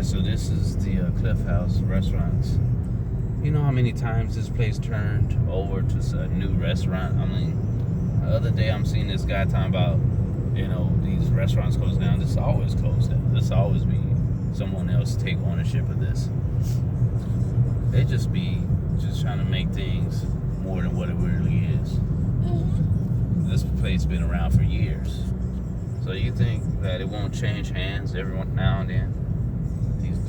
so this is the Cliff House restaurants. You know how many times this place turned over to a new restaurant? I mean, the other day I'm seeing this guy talking about, you know, these restaurants close down. This always closed down. This always be someone else take ownership of this. They just be trying to make things more than what it really is. Mm-hmm. This place been around for years. So you think that it won't change hands every now and then? These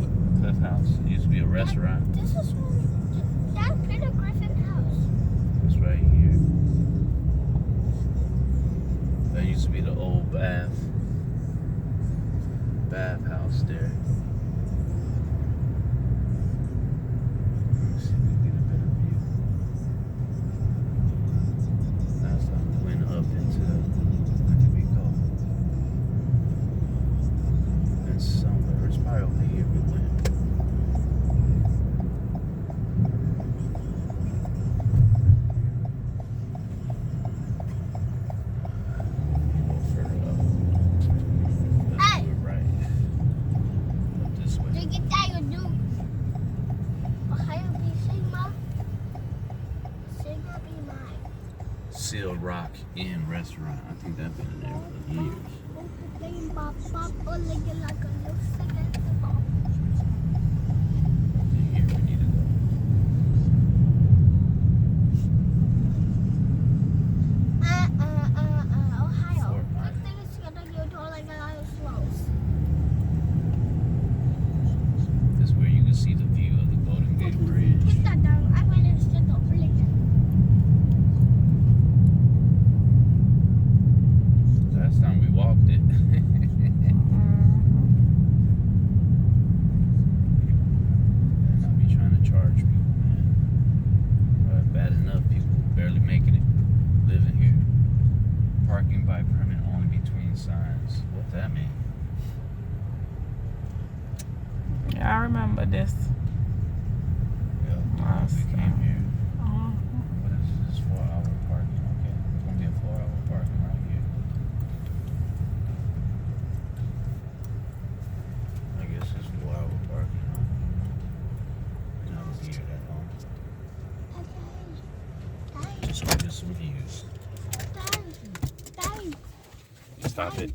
Cliff House used to be a restaurant. This is that's Peter Griffin house. It's right here. That used to be the old bath house there. Let's see if we can get a better view. Last time we went up into, where did we go? And somewhere, it's probably over here we went. Seal Rock Inn restaurant. I think that's been in there for years. Here we need to go. Ohio. Good thing it's gonna go to like a lot of slows. This is where you can see the view of the Golden Gate Bridge. Put that down. I went and stood up. Last time we walked it. And I'll be trying to charge people, man. Bad enough, people barely making it living here. Parking by permit only between signs. What that mean? Yeah, I remember this. Yeah, we came here. Uh-huh. What is this 4-hour parking? Okay, it's gonna be a 4-hour parking right here. I guess it's 4-hour parking. Huh? Not here that long. Just give us some views. Dang. Stop it.